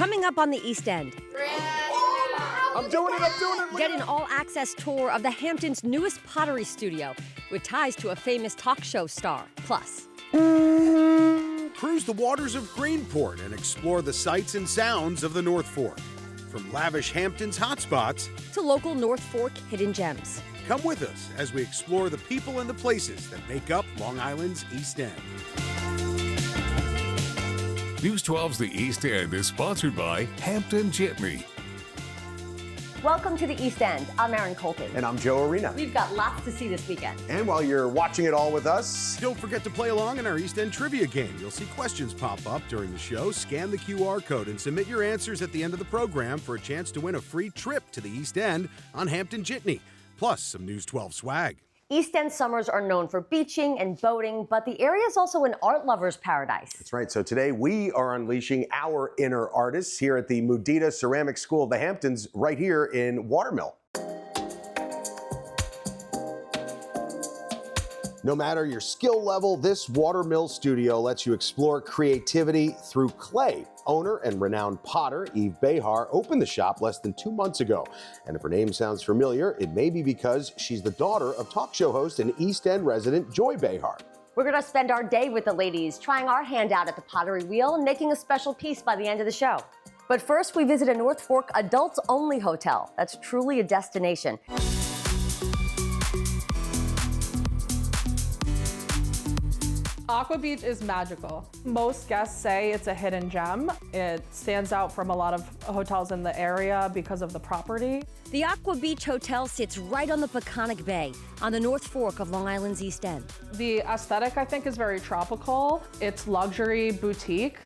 Coming up on the East End. I'm doing it. Get an all-access tour of the Hamptons' newest pottery studio with ties to a famous talk show star. Plus, Cruise the waters of Greenport and explore the sights and sounds of the North Fork. From lavish Hamptons hotspots to local North Fork hidden gems. Come with us as we explore the people and the places that make up Long Island's East End. News 12's The East End is sponsored by Hampton Jitney. Welcome to the East End. I'm Erin Colton. And I'm Joe Arena. We've got lots to see this weekend. And while you're watching it all with us, don't forget to play along in our East End trivia game. You'll see questions pop up during the show. Scan the QR code and submit your answers at the end of the program for a chance to win a free trip to the East End on Hampton Jitney, plus some News 12 swag. East End summers are known for beaching and boating, but the area is also an art lover's paradise. That's right. So today we are unleashing our inner artists here at the Mudita Ceramic School of the Hamptons right here in Watermill. No matter your skill level, this Watermill studio lets you explore creativity through clay. Owner and renowned potter Joy Behar opened the shop less than 2 months ago. And if her name sounds familiar, it may be because she's the daughter of talk show host and East End resident Joy Behar. We're going to spend our day with the ladies, trying our hand out at the pottery wheel and making a special piece by the end of the show. But first, we visit a North Fork adults-only hotel that's truly a destination. Aqua Beach is magical. Most guests say it's a hidden gem. It stands out from a lot of hotels in the area because of the property. The Aqua Beach Hotel sits right on the Peconic Bay on the North Fork of Long Island's East End. The aesthetic, I think, is very tropical. It's luxury boutique.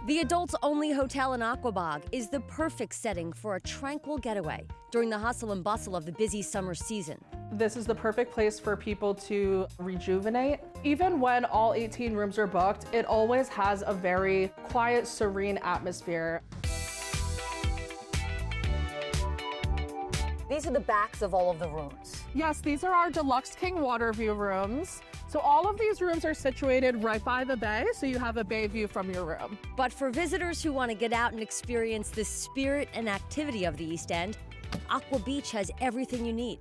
The adults-only hotel in Aquebogue is the perfect setting for a tranquil getaway during the hustle and bustle of the busy summer season. This is the perfect place for people to rejuvenate. Even when all 18 rooms are booked, it always has a very quiet, serene atmosphere. These are the backs of all of the rooms. Yes, these are our deluxe king water view rooms. So all of these rooms are situated right by the bay, so you have a bay view from your room. But for visitors who want to get out and experience the spirit and activity of the East End, Aqua Beach has everything you need.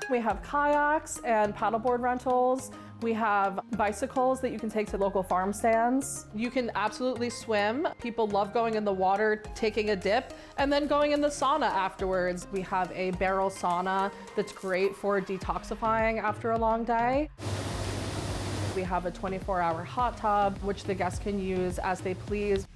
We have kayaks and paddleboard rentals. We have bicycles that you can take to local farm stands. You can absolutely swim. People love going in the water, taking a dip, and then going in the sauna afterwards. We have a barrel sauna that's great for detoxifying after a long day. We have a 24-hour hot tub, which the guests can use as they please.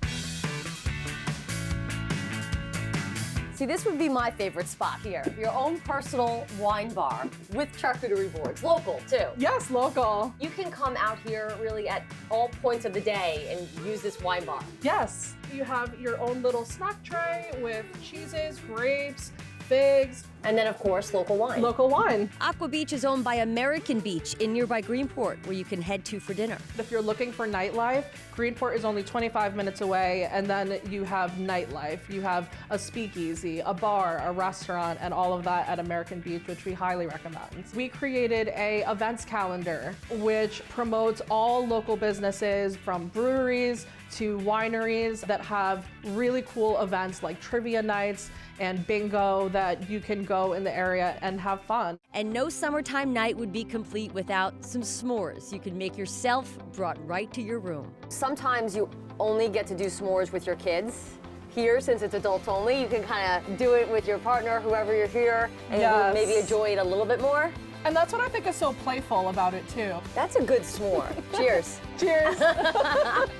See, this would be my favorite spot here. Your own personal wine bar with charcuterie boards. Local, too. Yes, local. You can come out here really at all points of the day and use this wine bar. Yes. You have your own little snack tray with cheeses, grapes, figs. And then, of course, local wine. Local wine. Aqua Beach is owned by American Beach in nearby Greenport, where you can head to for dinner. If you're looking for nightlife, Greenport is only 25 minutes away, and then you have nightlife. You have a speakeasy, a bar, a restaurant, and all of that at American Beach, which we highly recommend. We created a events calendar, which promotes all local businesses from breweries to wineries that have really cool events like trivia nights and bingo that you can go in the area and have fun. And no summertime night would be complete without some s'mores you can make yourself, brought right to your room. Sometimes you only get to do s'mores with your kids. Here, since it's adults only, you can kind of do it with your partner, whoever you're here, and Yes. maybe enjoy it a little bit more. And that's what I think is so playful about it too. That's a good s'more. Cheers. Cheers.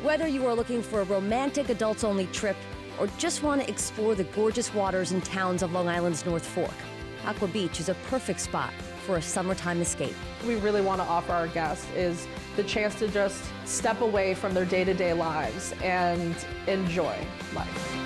Whether you are looking for a romantic adults-only trip or just want to explore the gorgeous waters and towns of Long Island's North Fork, Aqua Beach is a perfect spot for a summertime escape. We really want to offer our guests is the chance to just step away from their day-to-day lives and enjoy life.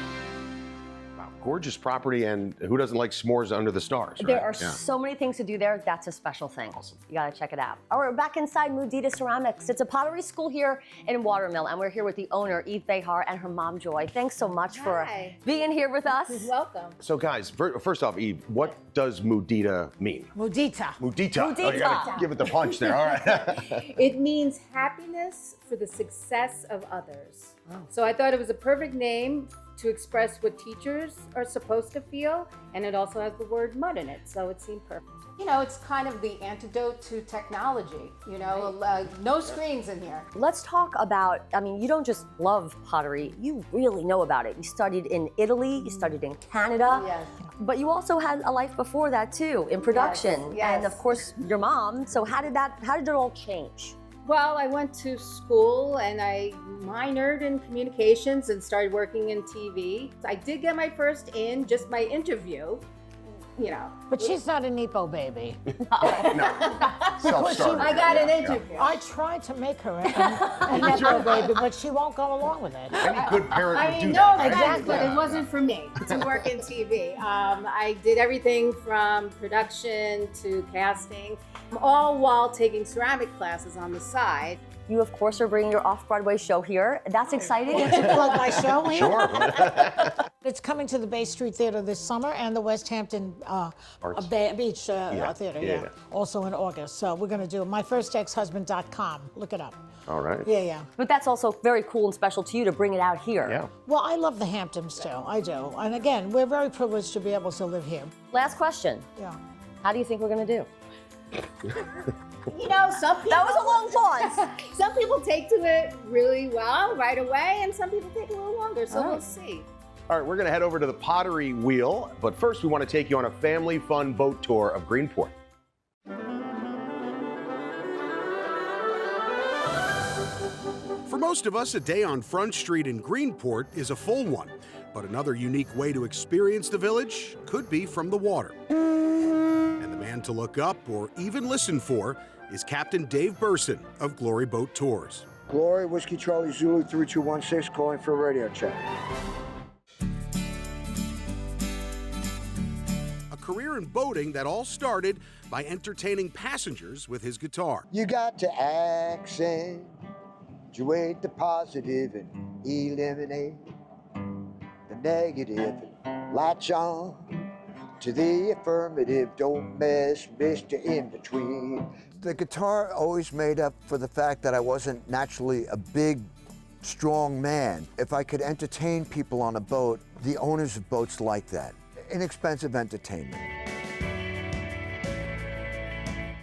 gorgeous property, and who doesn't like s'mores under the stars, right? There are so many things to do there. That's a special thing. Awesome. You gotta check it out. All right, we're back inside Mudita Ceramics. It's a pottery school here in Watermill, and we're here with the owner, Joy Behar, and her mom, Joy. Thanks so much for being here with us. You're welcome. So guys, first off, Eve, what does Mudita mean? Mudita. Mudita. Oh, you gotta give it the punch there, all right. It means happiness for the success of others. Oh. So I thought it was a perfect name to express what teachers are supposed to feel, and it also has the word mud in it, so it seemed perfect. You know, it's kind of the antidote to technology, you know, no screens in here. Let's talk about, I mean, you don't just love pottery, you really know about it. You studied in Italy, you studied in Canada, Yes. but you also had a life before that too, in production. Yes. And of course, your mom. So how did it all change? Well, I went to school and I minored in communications and started working in TV. I did get my first in, just my interview, you know. But she's not a Nepo baby. Self-starter. I got an interview. I tried to make her a Nepo baby, but she won't go along with it. Any good parent I would mean, do no that. offense, but it wasn't for me to work in TV. I did everything from production to casting, all while taking ceramic classes on the side. You, of course, are bringing your off-Broadway show here. That's exciting. Plug my show here. Sure. It's coming to the Bay Street Theater this summer and the West Hampton Beach Theater, yeah. also in August. So we're going to do myfirstexhusband.com. Look it up. All right. Yeah. But that's also very cool and special to you to bring it out here. Yeah. Well, I love the Hamptons too. I do. And again, we're very privileged to be able to live here. Last question. Yeah. How do you think we're going to do? You know, some people, That was a long pause. some people take to it really well right away, and some people take a little longer, so we'll see. All right, we're going to head over to the pottery wheel, but first we want to take you on a family fun boat tour of Greenport. For most of us, a day on Front Street in Greenport is a full one, but another unique way to experience the village could be from the water. And the man to look up or even listen for is Captain Dave Burson of Glory Boat Tours. Glory, Whiskey Charlie Zulu 3216, calling for a radio check. A career in boating that all started by entertaining passengers with his guitar. You got to accentuate the positive and eliminate the negative. Latch on to the affirmative, don't mess, Mr. In Between. The guitar always made up for the fact that I wasn't naturally a big, strong man. If I could entertain people on a boat, the owners of boats like that. Inexpensive entertainment.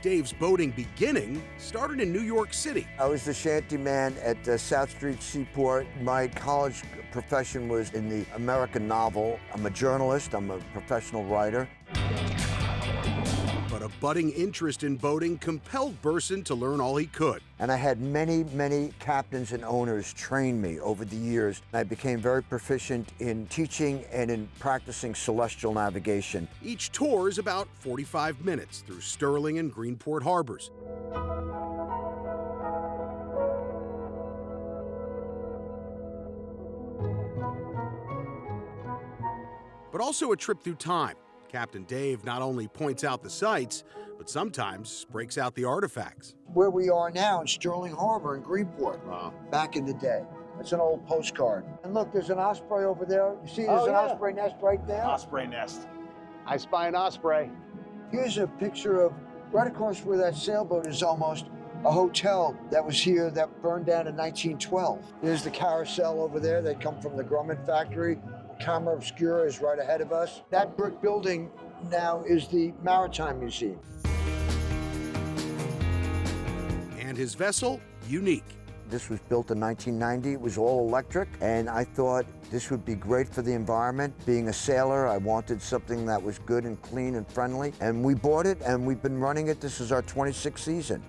Dave's boating beginning started in New York City. I was the shanty man at South Street Seaport. My college profession was in the American novel. I'm a journalist, I'm a professional writer. But a budding interest in boating compelled Burson to learn all he could. And I had many, many captains and owners train me over the years. I became very proficient in teaching and in practicing celestial navigation. Each tour is about 45 minutes through Sterling and Greenport harbors. But also a trip through time. Captain Dave not only points out the sights, but sometimes breaks out the artifacts. Where we are now in Sterling Harbor in Greenport, back in the day. It's an old postcard. And look, there's an osprey over there. You see there's an osprey nest right there? Osprey nest. I spy an osprey. Here's a picture of right across where that sailboat is almost, a hotel that was here that burned down in 1912. There's the carousel over there. They come from the Grumman factory. Camera Obscura is right ahead of us. That brick building now is the Maritime Museum. And his vessel, unique. This was built in 1990. It was all electric, and I thought this would be great for the environment. Being a sailor, I wanted something that was good and clean and friendly, and we bought it, and we've been running it. This is our 26th season.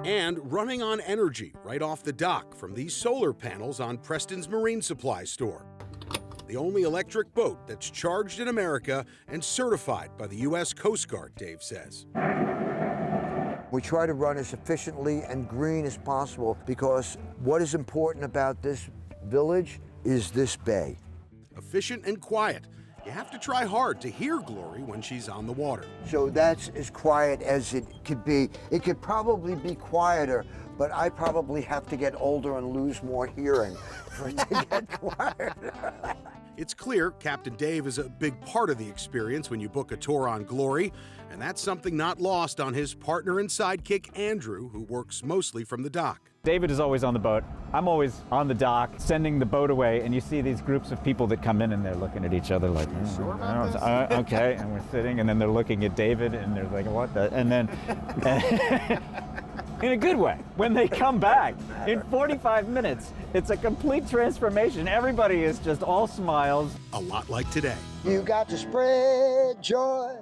And running on energy right off the dock from these solar panels on Preston's Marine Supply Store. The only electric boat that's charged in America and certified by the U.S. Coast Guard, Dave says. We try to run as efficiently and green as possible because what is important about this village is this bay. efficient and quiet. You have to try hard to hear Glory when she's on the water. So that's as quiet as it could be. It could probably be quieter, but I probably have to get older and lose more hearing for it to get quieter. It's clear Captain Dave is a big part of the experience when you book a tour on Glory, and that's something not lost on his partner and sidekick, Andrew, who works mostly from the dock. David is always on the boat. I'm always on the dock, sending the boat away, and you see these groups of people that come in and they're looking at each other like, okay, and we're sitting, and then they're looking at David, and they're like, what the? And then, in a good way, when they come back, in 45 minutes, it's a complete transformation. Everybody is just all smiles. A lot like today. You got to spread joy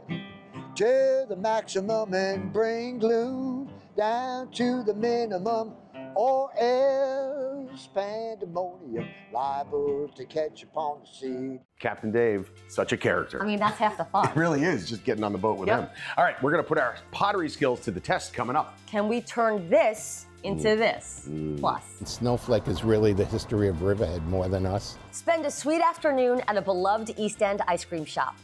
to the maximum and bring gloom down to the minimum, or else pandemonium liable to catch upon the sea. Captain Dave, such a character. I mean, that's half the fun. It really is, just getting on the boat with him. All right, we're gonna put our pottery skills to the test coming up. Can we turn this into this? Plus. Snowflake is really the history of Riverhead more than us. Spend a sweet afternoon at a beloved East End ice cream shop.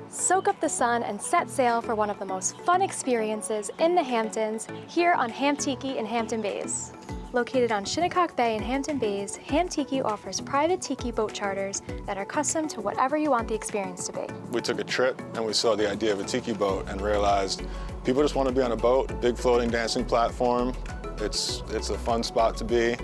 Soak up the sun and set sail for one of the most fun experiences in the Hamptons here on Hamtiki in Hampton Bays. Located on Shinnecock Bay in Hampton Bays, Hamtiki offers private tiki boat charters that are custom to whatever you want the experience to be. We took a trip and we saw the idea of a tiki boat and realized people just want to be on a boat, a big floating dancing platform. It's a fun spot to be,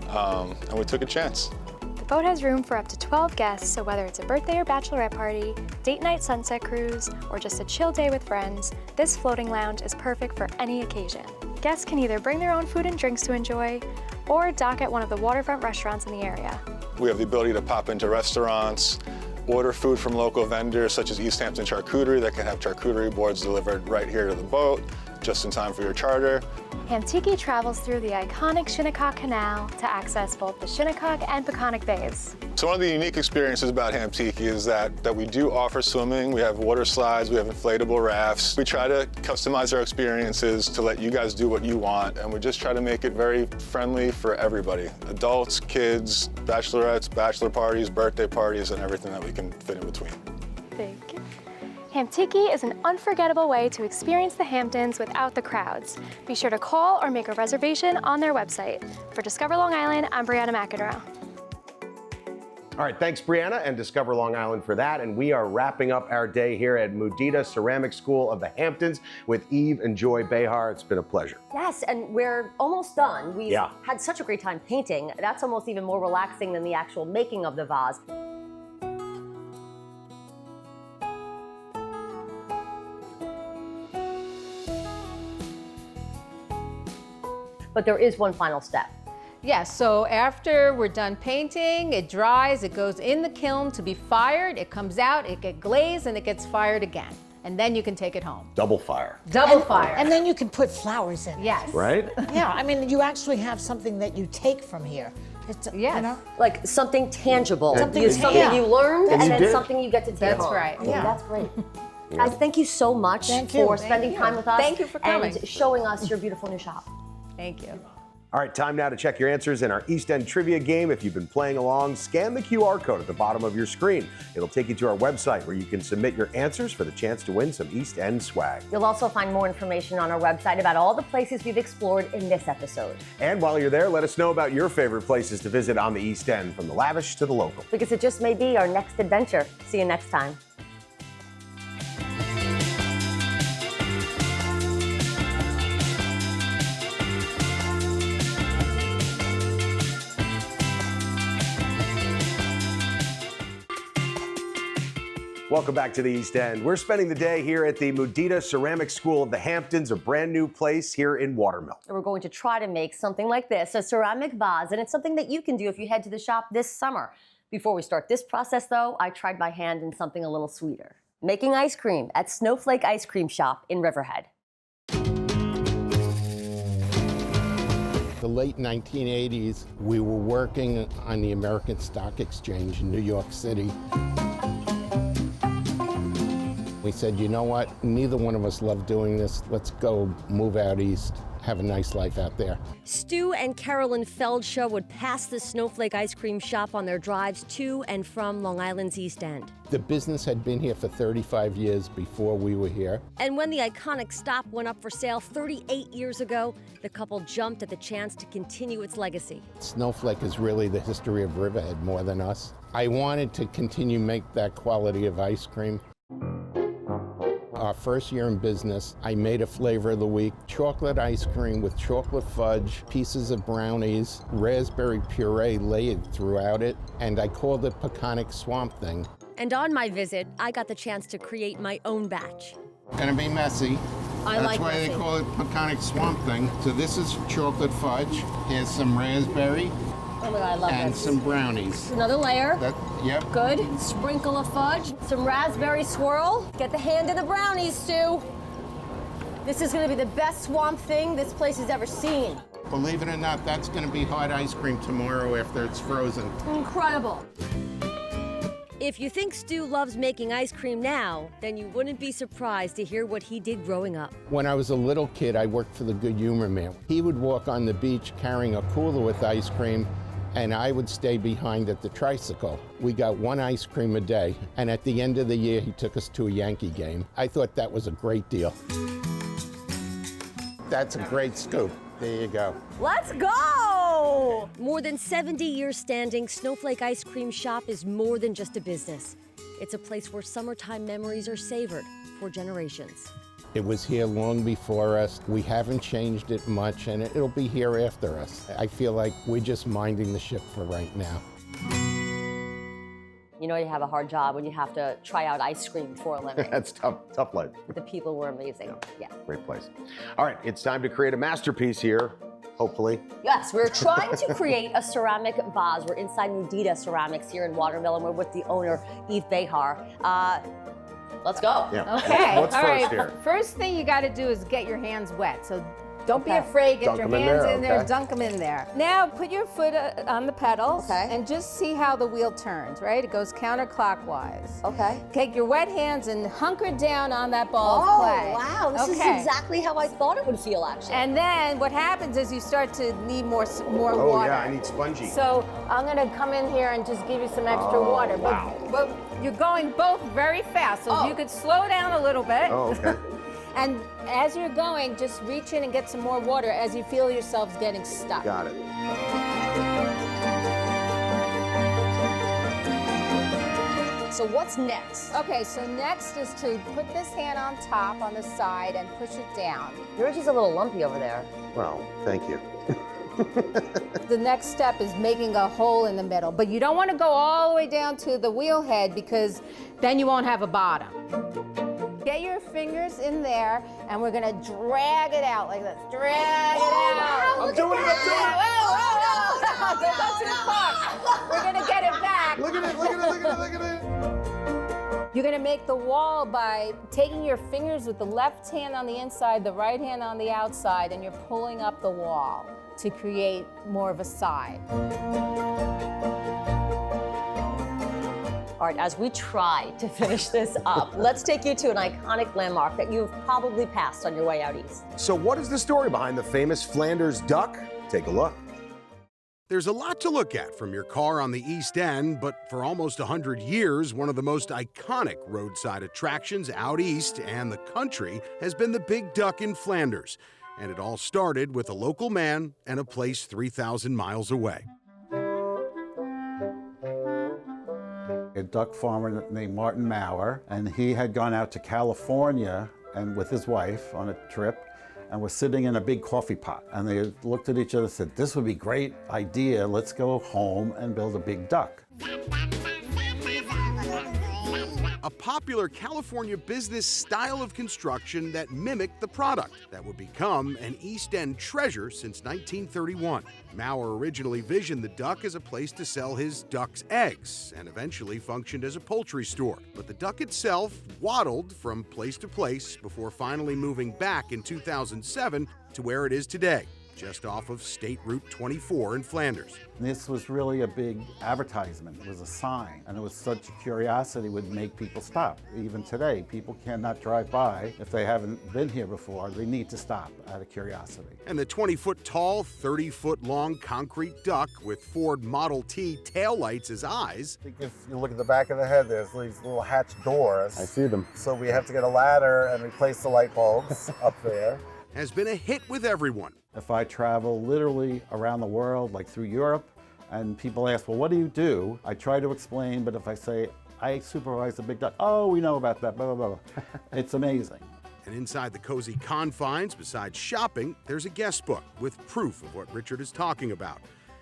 and we took a chance. The boat has room for up to 12 guests, so whether it's a birthday or bachelorette party, date night sunset cruise, or just a chill day with friends, this floating lounge is perfect for any occasion. Guests can either bring their own food and drinks to enjoy, or dock at one of the waterfront restaurants in the area. We have the ability to pop into restaurants, order food from local vendors such as East Hampton Charcuterie that can have charcuterie boards delivered right here to the boat, just in time for your charter. Hamtiki travels through the iconic Shinnecock Canal to access both the Shinnecock and Peconic Bays. So one of the unique experiences about Hamtiki is that we do offer swimming. We have water slides, we have inflatable rafts. We try to customize our experiences to let you guys do what you want, and we just try to make it very friendly for everybody. Adults, kids, bachelorettes, bachelor parties, birthday parties, and everything that we can fit in between. Thank you. Hamtiki is an unforgettable way to experience the Hamptons without the crowds. Be sure to call or make a reservation on their website. For Discover Long Island, I'm Brianna McEnroe. All right, thanks, Brianna, and Discover Long Island for that. And we are wrapping up our day here at Mudita Ceramic School of the Hamptons with Eve and Joy Behar. It's been a pleasure. Yes, and we're almost done. We've had such a great time painting. That's almost even more relaxing than the actual making of the vase. But there is one final step. Yes, so after we're done painting, it dries, it goes in the kiln to be fired, it comes out, it gets glazed, and it gets fired again. And then you can take it home. Double fire. Double fire. And then you can put flowers in it. Yes. Right? Yeah, I mean, you actually have something that you take from here. It's, yes. You know? Like something tangible. Something you learned, and then did. something you get to take That's home. right. Yeah. That's great. Guys, thank you so much for spending time with us. Thank you for coming. And showing us your beautiful new shop. Thank you. All right, time now to check your answers in our East End trivia game. If you've been playing along, scan the QR code at the bottom of your screen. It'll take you to our website where you can submit your answers for the chance to win some East End swag. You'll also find more information on our website about all the places we've explored in this episode. And while you're there, let us know about your favorite places to visit on the East End, from the lavish to the local. Because it just may be our next adventure. See you next time. Welcome back to the East End. We're spending the day here at the Mudita Ceramic School of the Hamptons, a brand new place here in Watermill. We're going to try to make something like this, a ceramic vase, and it's something that you can do if you head to the shop this summer. Before we start this process, though, I tried my hand in something a little sweeter. Making ice cream at Snowflake Ice Cream Shop in Riverhead. The late 1980s, we were working on the American Stock Exchange in New York City. We said, you know what, neither one of us love doing this. Let's go move out east have a nice life out there. Stu and Carolyn Feldshaw would pass the Snowflake ice cream shop on their drives to and from Long Island's East End. The business had been here for 35 years before we were here. And when the iconic stop went up for sale 38 years ago, the couple jumped at the chance to continue its legacy. Snowflake is really the history of Riverhead more than us. I wanted to continue make that quality of ice cream. Our first year in business, I made a flavor of the week, chocolate ice cream with chocolate fudge, pieces of brownies, raspberry puree laid throughout it, and I called it Peconic Swamp Thing. And on my visit, I got the chance to create my own batch. Gonna be messy. That's why they call it Peconic Swamp Thing. So this is chocolate fudge. Here's some raspberry. Oh my God, I love and this. some brownies. Another layer. Yep. Good. Sprinkle of fudge. Some raspberry swirl. Get the hand in the brownies, Stu. This is going to be the best swamp thing this place has ever seen. Believe it or not, that's going to be hot ice cream tomorrow after it's frozen. Incredible. If you think Stu loves making ice cream now, then you wouldn't be surprised to hear what he did growing up. When I was a little kid, I worked for the Good Humor Man. He would walk on the beach carrying a cooler with ice cream, and I would stay behind at the tricycle. We got one ice cream a day, and at the end of the year, he took us to a Yankee game. I thought that was a great deal. That's a great scoop. There you go. Let's go! More than 70 years standing, Snowflake Ice Cream Shop is more than just a business. It's a place where summertime memories are savored for generations. It was here long before us. We haven't changed it much, and it'll be here after us. I feel like we're just minding the ship for right now. You know you have a hard job when you have to try out ice cream for a living. That's tough life. The people were amazing. Yeah. Great place. All right, it's time to create a masterpiece here, hopefully. Yes, we're trying to create a ceramic vase. We're inside Mudita Ceramics here in Watermill, and we're with the owner, Joy Behar. Let's go. Yeah. Okay. What's All first right. here? First thing you got to do is get your hands wet. So don't be Okay. afraid. Get Dunk your 'em in hands there, in there. okay. Dunk them in there. Now put your foot on the pedals. Okay. And just see how the wheel turns. Right. It goes counterclockwise. Okay. Take your wet hands and hunker down on that ball of clay. Oh, wow. This is exactly how I thought it would feel, actually. And then what happens is you start to need more Oh, water. yeah, I need spongy. So I'm gonna come in here and just give you some extra water. wow. But you're going both very fast, so if you could slow down a little bit. Oh, okay. And as you're going, just reach in and get some more water as you feel yourselves getting stuck. Got it. So what's next? Okay, so next is to put this hand on top on the side and push it down. Yours is a little lumpy over there. Well, thank you. The next step is making a hole in the middle, but you don't want to go all the way down to the wheel head because then you won't have a bottom. Get your fingers in there, and we're gonna drag it out like this. Drag it out. I'm doing it, I'm doing it. Whoa. Don't go too far. We're gonna get it back. Look at it, look at it, look at it, look at it. You're gonna make the wall by taking your fingers with the left hand on the inside, the right hand on the outside, and you're pulling up the wall to create more of a side. All right, as we try to finish this up, let's take you to an iconic landmark that you've probably passed on your way out east. So what is the story behind the famous Flanders duck? Take a look. There's a lot to look at from your car on the East End, but for almost 100 years, one of the most iconic roadside attractions out east and the country has been the Big Duck in Flanders. And it all started with a local man and a place 3,000 miles away. A duck farmer named Martin Maurer, and he had gone out to California and with his wife on a trip and was sitting in a big coffee pot. And they looked at each other and said, this would be a great idea. Let's go home and build a big duck. A popular California business style of construction that mimicked the product that would become an East End treasure since 1931. Maurer originally visioned the duck as a place to sell his duck's eggs and eventually functioned as a poultry store. But the duck itself waddled from place to place before finally moving back in 2007 to where it is today. just off of State Route 24 in Flanders. This was really a big advertisement. It was a sign, and it was such a curiosity would make people stop. Even today, people cannot drive by if they haven't been here before. They need to stop out of curiosity. And the 20-foot tall, 30-foot long concrete duck with Ford Model T taillights as eyes. I think if you look at the back of the head, there's these little hatch doors. I see them. So we have to get a ladder and replace the light bulbs up there. Has been a hit with everyone. If I travel literally around the world, like through Europe, and people ask, well, what do you do? I try to explain, but if I say, I supervise the big duck, oh, we know about that, blah, blah, blah. It's amazing. And inside the cozy confines, besides shopping, there's a guest book with proof of what Richard is talking about.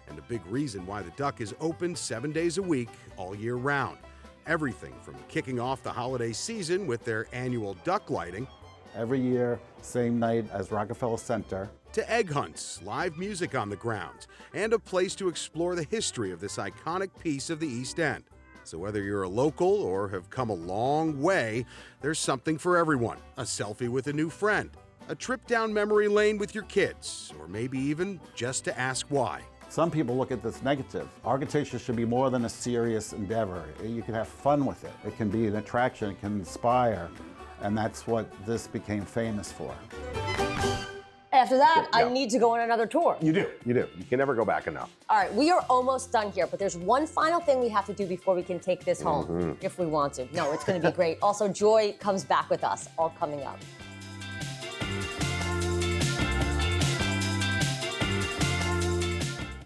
And a big reason why the Duck is open 7 days a week, all year round. Everything from kicking off the holiday season with their annual duck lighting, Every year, same night as Rockefeller Center, to egg hunts, live music on the grounds, and a place to explore the history of this iconic piece of the East End. So whether you're a local or have come a long way, there's something for everyone. A selfie with a new friend, a trip down memory lane with your kids, or maybe even just to ask why. Some people look at this negative. Architecture should be more than a serious endeavor. You can have fun with it. It can be an attraction, it can inspire, and that's what this became famous for. After that, I need to go on another tour. You do. You can never go back enough. All right, we are almost done here, but there's one final thing we have to do before we can take this home, if we want to. No, it's going to be great. Also, Joy comes back with us, all coming up.